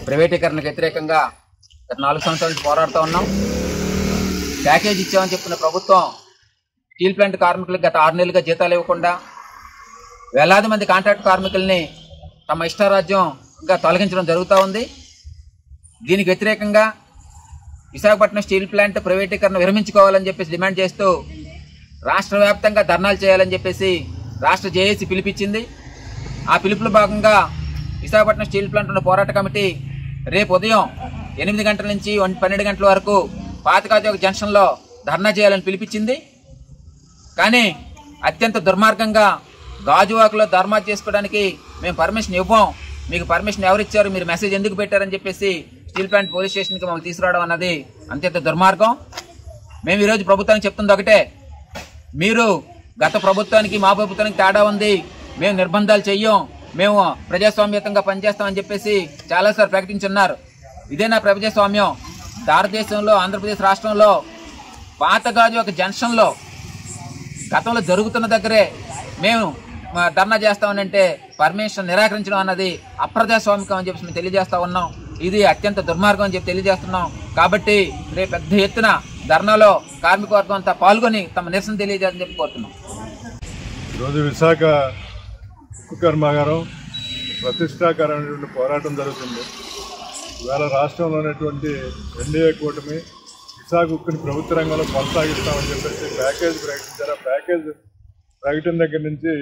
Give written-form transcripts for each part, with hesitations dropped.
ప్రైవేటీకరణకు వ్యతిరేకంగా గత 4 సంవత్సరాల నుంచి పోరాడుతూ ఉన్నాం. ప్యాకేజ్ ఇచ్చామని చెప్పిన ప్రభుత్వం స్టీల్ ప్లాంట్ కార్మికులకు గత 6 నెలలుగా జీతాలు ఇవ్వకుండా వేలాది మంది కాంట్రాక్ట్ కార్మికుల్ని తమ ఇష్టారాజ్యంగా తొలగించడం జరుగుతూ ఉంది. దీనికి వ్యతిరేకంగా విశాఖపట్నం స్టీల్ ప్లాంట్ ప్రైవేటీకరణ విరమించుకోవాలని చెప్పేసి డిమాండ్ చేస్తూ రాష్ట్ర వ్యాప్తంగా ధర్నాలు చేయాలని చెప్పేసి రాష్ట్ర జేఏసీ పిలిపించింది. ఆ పిలుపులో భాగంగా విశాఖపట్నం స్టీల్ ప్లాంట్ ఉన్న పోరాట కమిటీ రేపు ఉదయం 8 గంటల నుంచి 12 గంటల వరకు పాతకాజోగ జంక్షన్లో ధర్నా చేయాలని పిలిపించింది. కానీ అత్యంత దుర్మార్గంగా గాజువాకలో ధర్నా చేసుకోవడానికి మేము పర్మిషన్ ఇవ్వం, మీకు పర్మిషన్ ఎవరిచ్చారు, మీరు మెసేజ్ ఎందుకు పెట్టారని చెప్పేసి స్టీల్ ప్లాంట్ పోలీస్ స్టేషన్కి మమ్మల్ని తీసుకురావడం అన్నది అత్యంత దుర్మార్గం. మేము ఈరోజు ప్రభుత్వానికి చెప్తుంది ఒకటే, మీరు గత ప్రభుత్వానికి మా ప్రభుత్వానికి తేడా ఉంది, మేము నిర్బంధాలు చెయ్యం, మేము ప్రజాస్వామ్యతంగా పనిచేస్తామని చెప్పేసి చాలాసార్లు ప్రకటించున్నారు. ఇదేనా ప్రజాస్వామ్యం? భారతదేశంలో ఆంధ్రప్రదేశ్ రాష్ట్రంలో పాతగాజు ఒక జంక్షన్లో గతంలో జరుగుతున్న దగ్గరే మేము ధర్నా చేస్తామనంటే పర్మిషన్ నిరాకరించడం అన్నది అప్రజాస్వామికం అని చెప్పి మేము తెలియజేస్తా ఉన్నాం. ఇది అత్యంత దుర్మార్గం అని చెప్పి తెలియజేస్తున్నాం. కాబట్టి రేపు పెద్ద ఎత్తున ధర్నాలో కార్మిక వర్గం అంతా పాల్గొని తమ నిరసన తెలియజేయాలని చెప్పి కోరుతున్నాం. ఈరోజు విశాఖ ఉక్కు కర్మాగారం ప్రతిష్టాకరమైనటువంటి పోరాటం జరుగుతుంది. ఇవాళ రాష్ట్రంలో ఉన్నటువంటి ఎన్డీఏ కూటమి విశాఖ ఉక్కుని ప్రభుత్వ రంగంలో కొనసాగిస్తామని చెప్పేసి ప్యాకేజ్ ప్రకటించారు. ఆ ప్యాకేజ్ ప్రకటన దగ్గర నుంచి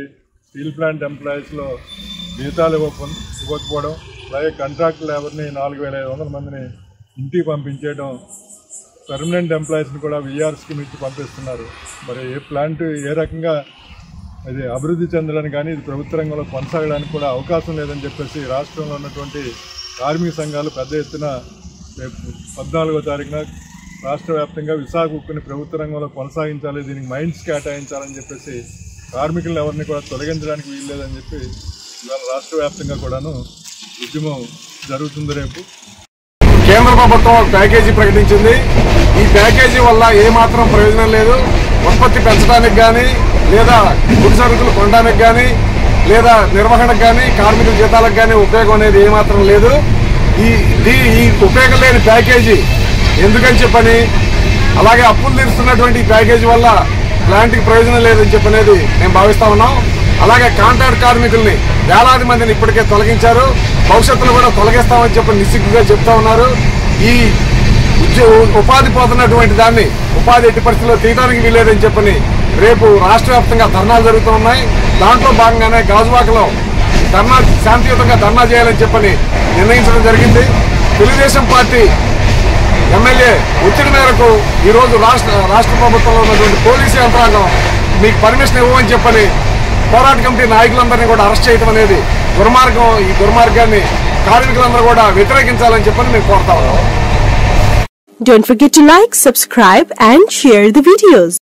స్టీల్ ప్లాంట్ ఎంప్లాయీస్లో జీతాలు ఇవ్వకపోవడం, అలాగే కాంట్రాక్ట్ లేబర్ని 4500 మందిని ఇంటికి పంపించేయడం, పర్మనెంట్ ఎంప్లాయీస్ని కూడా విఆర్ స్కీమ్ ఇచ్చి పంపిస్తున్నారు. మరి ఏ ప్లాంట్ ఏ రకంగా అది అభివృద్ధి చెందడానికి కానీ ఇది ప్రభుత్వ రంగంలో కొనసాగడానికి కూడా అవకాశం లేదని చెప్పేసి రాష్ట్రంలో ఉన్నటువంటి కార్మిక సంఘాలు పెద్ద ఎత్తున రేపు 14వ తారీఖున రాష్ట్ర వ్యాప్తంగా విశాఖ ఉక్కుని ప్రభుత్వ రంగంలో కొనసాగించాలి, దీనికి మైండ్స్ కేటాయించాలని చెప్పేసి కార్మికులను ఎవరిని కూడా తొలగించడానికి వీల్లేదని చెప్పి ఇవాళ రాష్ట్ర వ్యాప్తంగా కూడాను ఉద్యమం జరుగుతుంది. రేపు కేంద్ర ప్రభుత్వం ప్యాకేజీ ప్రకటించింది. ఈ ప్యాకేజీ వల్ల ఏమాత్రం ప్రయోజనం లేదు. ఉత్పత్తి పెంచడానికి కానీ, లేదా గుడి సరుకులు కొనడానికి కానీ, లేదా నిర్వహణకు కానీ, కార్మికుల జీతాలకు కానీ ఉపయోగం అనేది ఏమాత్రం లేదు. ఈ ఉపయోగం లేని ప్యాకేజీ ఎందుకని చెప్పని, అలాగే అప్పులు తీరుస్తున్నటువంటి ఈ ప్యాకేజీ వల్ల ప్లాంట్కి ప్రయోజనం లేదని చెప్పనేది మేము భావిస్తా ఉన్నాం. అలాగే కాంట్రాక్ట్ కార్మికుల్ని వేలాది మందిని ఇప్పటికే తొలగించారు, భవిష్యత్తులో కూడా తొలగిస్తామని చెప్పి నిస్సిగ్గుగా చెప్తా ఉన్నారు. ఈ ఉపాధి పోతున్నటువంటి దాన్ని ఉపాధి ఎట్టి పరిస్థితుల్లో తీయడానికి వీలేదని చెప్పని రేపు రాష్ట్ర వ్యాప్తంగా ధర్నాలు జరుగుతూ ఉన్నాయి. దాంట్లో భాగంగానే గాజువాకలో శాంతియుతంగా ధర్నా చేయాలని చెప్పని నిర్ణయించడం జరిగింది. తెలుగుదేశం పార్టీ ఎమ్మెల్యే ఒత్తిడి మేరకు ఈరోజు రాష్ట్ర ప్రభుత్వంలో ఉన్నటువంటి పోలీసు యంత్రాంగం మీకు పర్మిషన్ ఇవ్వమని చెప్పని పోరాట కమిటీ నాయకులందరినీ కూడా అరెస్ట్ చేయడం అనేది దుర్మార్గం. ఈ దుర్మార్గాన్ని కార్మికులందరూ కూడా వ్యతిరేకించాలని చెప్పని మేము కోరుతా ఉన్నాం. Don't forget to like, subscribe and share the videos.